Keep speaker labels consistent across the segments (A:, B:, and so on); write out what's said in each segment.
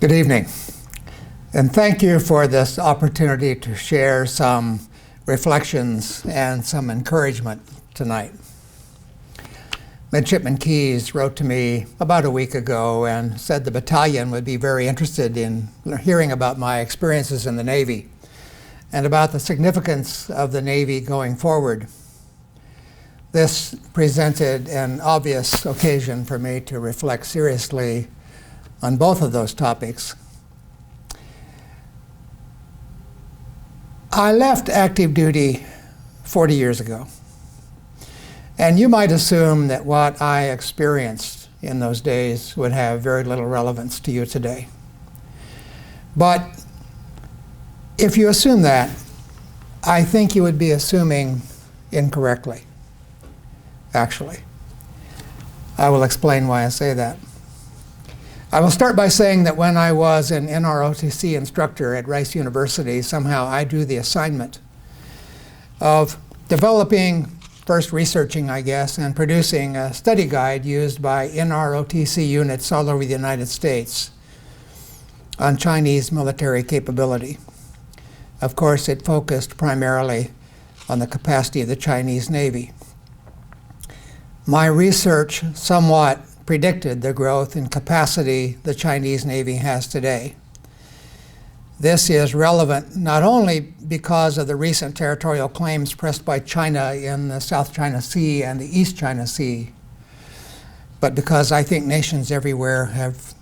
A: Good evening, and thank you for this opportunity to share some reflections and some encouragement tonight. Midshipman Keyes wrote to me about a week ago and said the battalion would be very interested in hearing about my experiences in the Navy and about the significance of the Navy going forward. This presented an obvious occasion for me to reflect seriously on both of those topics. I left active duty 40 years ago, and you might assume that what I experienced in those days would have very little relevance to you today. But if you assume that, I think you would be assuming incorrectly, actually. I will explain why I say that. I will start by saying that when I was an NROTC instructor at Rice University, somehow I drew the assignment of developing, first researching, I guess, and producing a study guide used by NROTC units all over the United States on Chinese military capability. Of course, it focused primarily on the capacity of the Chinese Navy. My research somewhat predicted the growth in capacity the Chinese Navy has today. This is relevant not only because of the recent territorial claims pressed by China in the South China Sea and the East China Sea, but because I think nations everywhere have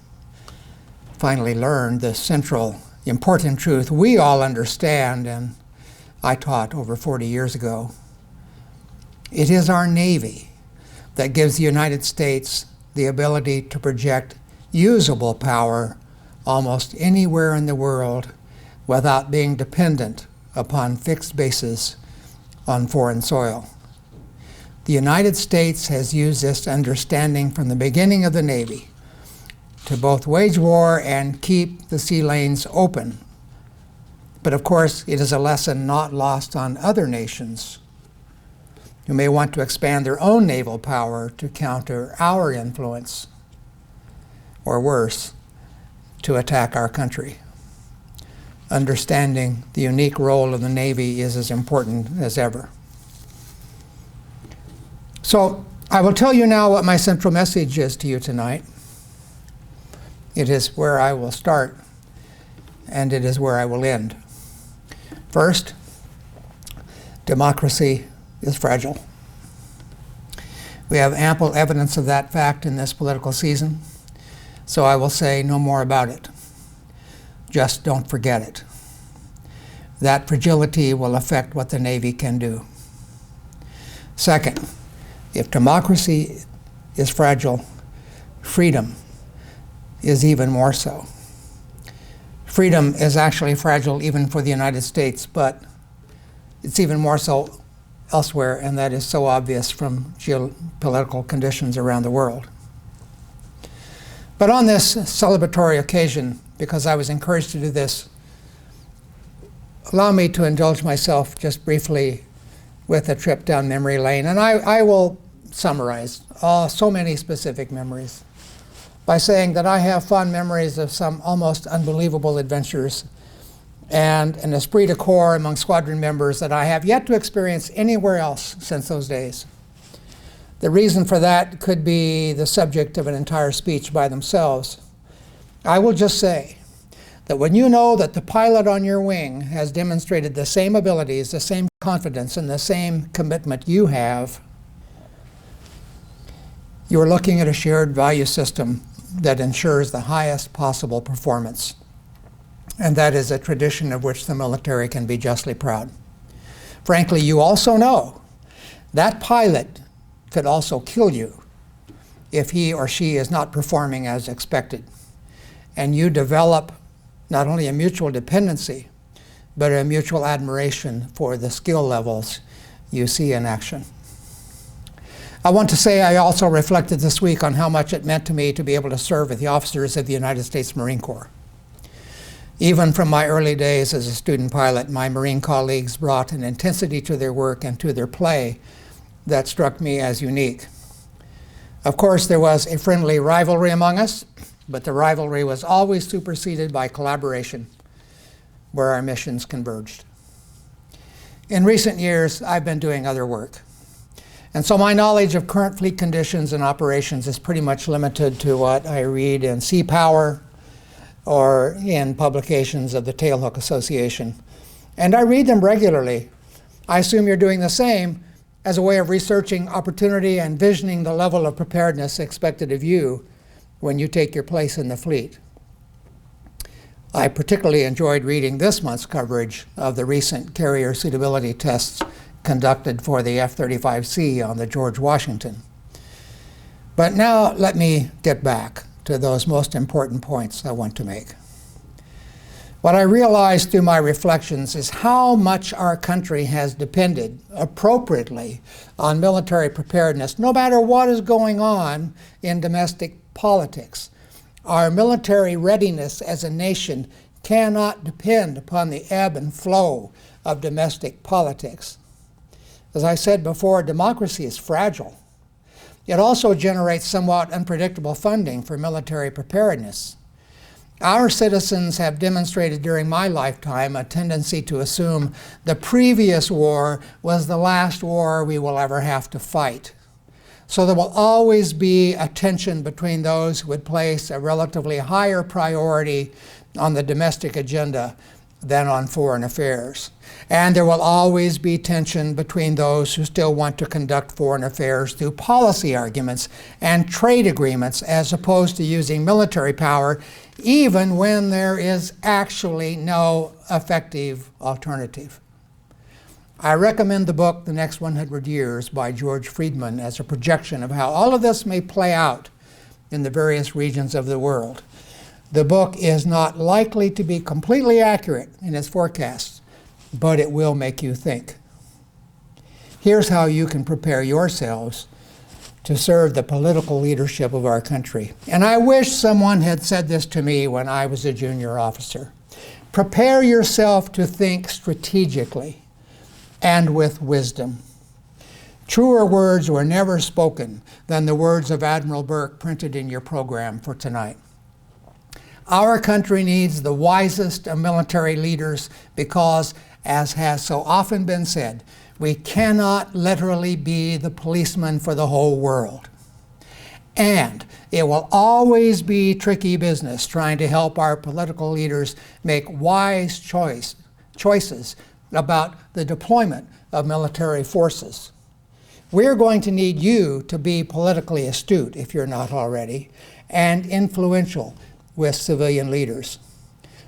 A: finally learned the central important truth we all understand and I taught over 40 years ago. It is our Navy that gives the United States the ability to project usable power almost anywhere in the world without being dependent upon fixed bases on foreign soil. The United States has used this understanding from the beginning of the Navy to both wage war and keep the sea lanes open. But of course, it is a lesson not lost on other nations who may want to expand their own naval power to counter our influence, or worse, to attack our country. Understanding the unique role of the Navy is as important as ever. So I will tell you now what my central message is to you tonight. It is where I will start, and it is where I will end. First, democracy is fragile. We have ample evidence of that fact in this political season, so I will say no more about it. Just don't forget it. That fragility will affect what the Navy can do. Second, if democracy is fragile, freedom is even more so. Freedom is actually fragile even for the United States, but it's even more so elsewhere, and that is so obvious from geopolitical conditions around the world. But on this celebratory occasion, because I was encouraged to do this, allow me to indulge myself just briefly with a trip down memory lane. And I will summarize so many specific memories by saying that I have fond memories of some almost unbelievable adventures and an esprit de corps among squadron members that I have yet to experience anywhere else since those days. The reason for that could be the subject of an entire speech by themselves. I will just say that when you know that the pilot on your wing has demonstrated the same abilities, the same confidence, and the same commitment you have, you are looking at a shared value system that ensures the highest possible performance. And that is a tradition of which the military can be justly proud. Frankly, you also know that pilot could also kill you if he or she is not performing as expected. And you develop not only a mutual dependency, but a mutual admiration for the skill levels you see in action. I want to say I also reflected this week on how much it meant to me to be able to serve with the officers of the United States Marine Corps. Even from my early days as a student pilot, my Marine colleagues brought an intensity to their work and to their play that struck me as unique. Of course, there was a friendly rivalry among us, but the rivalry was always superseded by collaboration where our missions converged. In recent years, I've been doing other work. And so my knowledge of current fleet conditions and operations is pretty much limited to what I read in Sea Power or in publications of the Tailhook Association. And I read them regularly. I assume you're doing the same as a way of researching opportunity and visioning the level of preparedness expected of you when you take your place in the fleet. I particularly enjoyed reading this month's coverage of the recent carrier suitability tests conducted for the F-35C on the George Washington. But now let me get back to those most important points I want to make. What I realized through my reflections is how much our country has depended appropriately on military preparedness, no matter what is going on in domestic politics. Our military readiness as a nation cannot depend upon the ebb and flow of domestic politics. As I said before, democracy is fragile. It also generates somewhat unpredictable funding for military preparedness. Our citizens have demonstrated during my lifetime a tendency to assume the previous war was the last war we will ever have to fight. So there will always be a tension between those who would place a relatively higher priority on the domestic agenda than on foreign affairs. And there will always be tension between those who still want to conduct foreign affairs through policy arguments and trade agreements as opposed to using military power, even when there is actually no effective alternative. I recommend the book The Next 100 Years by George Friedman as a projection of how all of this may play out in the various regions of the world. The book is not likely to be completely accurate in its forecasts, but it will make you think. Here's how you can prepare yourselves to serve the political leadership of our country. And I wish someone had said this to me when I was a junior officer. Prepare yourself to think strategically and with wisdom. Truer words were never spoken than the words of Admiral Burke printed in your program for tonight. Our country needs the wisest of military leaders because, as has so often been said, we cannot literally be the policeman for the whole world. And it will always be tricky business trying to help our political leaders make wise choices about the deployment of military forces. We're going to need you to be politically astute, if you're not already, and influential with civilian leaders.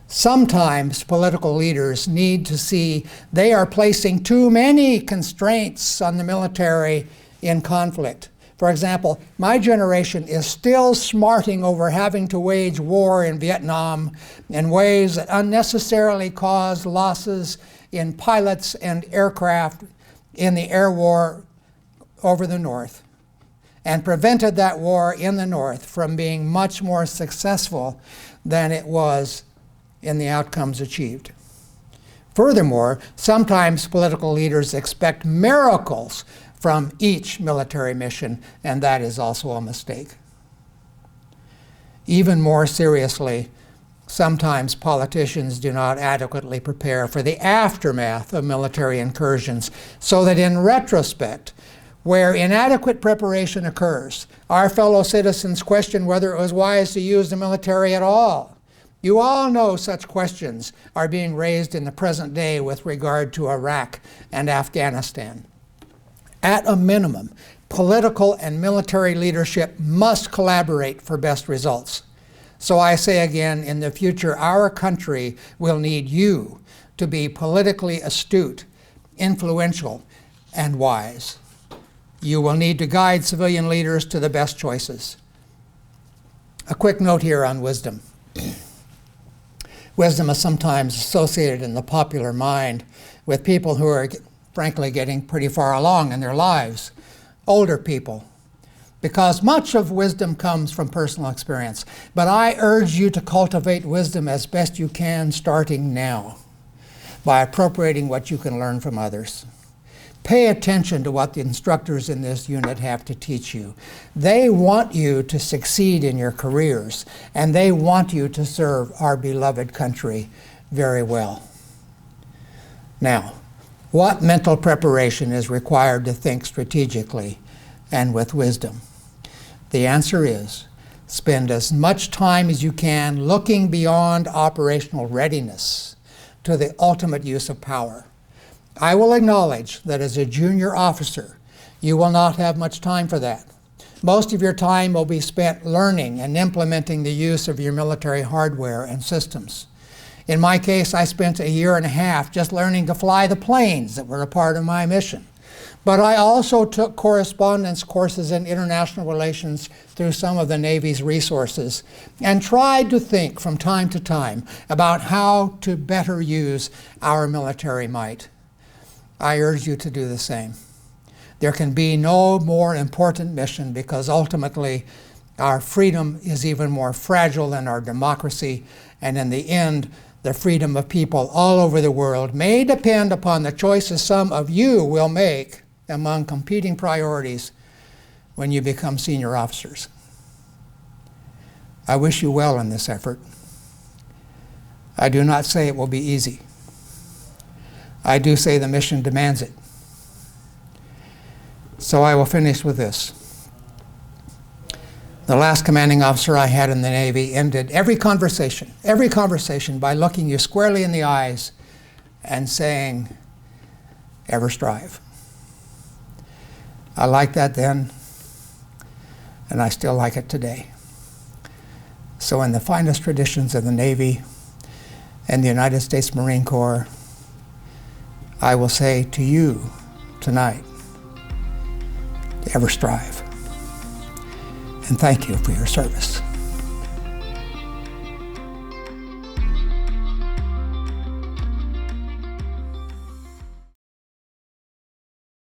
A: Sometimes political leaders need to see they are placing too many constraints on the military in conflict. For example, my generation is still smarting over having to wage war in Vietnam in ways that unnecessarily caused losses in pilots and aircraft in the air war over the North, and prevented that war in the North from being much more successful than it was in the outcomes achieved. Furthermore, sometimes political leaders expect miracles from each military mission, and that is also a mistake. Even more seriously, sometimes politicians do not adequately prepare for the aftermath of military incursions, so that in retrospect, where inadequate preparation occurs, our fellow citizens question whether it was wise to use the military at all. You all know such questions are being raised in the present day with regard to Iraq and Afghanistan. At a minimum, political and military leadership must collaborate for best results. So I say again, in the future, our country will need you to be politically astute, influential, and wise. You will need to guide civilian leaders to the best choices. A quick note here on wisdom. Wisdom is sometimes associated in the popular mind with people who are, frankly, getting pretty far along in their lives, older people, because much of wisdom comes from personal experience. But I urge you to cultivate wisdom as best you can starting now by appropriating what you can learn from others. Pay attention to what the instructors in this unit have to teach you. They want you to succeed in your careers, and they want you to serve our beloved country very well. Now, what mental preparation is required to think strategically and with wisdom? The answer is, spend as much time as you can looking beyond operational readiness to the ultimate use of power. I will acknowledge that as a junior officer, you will not have much time for that. Most of your time will be spent learning and implementing the use of your military hardware and systems. In my case, I spent a year and a half just learning to fly the planes that were a part of my mission. But I also took correspondence courses in international relations through some of the Navy's resources and tried to think from time to time about how to better use our military might. I urge you to do the same. There can be no more important mission because ultimately our freedom is even more fragile than our democracy, and in the end, the freedom of people all over the world may depend upon the choices some of you will make among competing priorities when you become senior officers. I wish you well in this effort. I do not say it will be easy. I do say the mission demands it. So I will finish with this. The last commanding officer I had in the Navy ended every conversation by looking you squarely in the eyes and saying, "Ever strive." I liked that then, and I still like it today. So in the finest traditions of the Navy and the United States Marine Corps, I will say to you tonight, ever strive. And thank you for your service.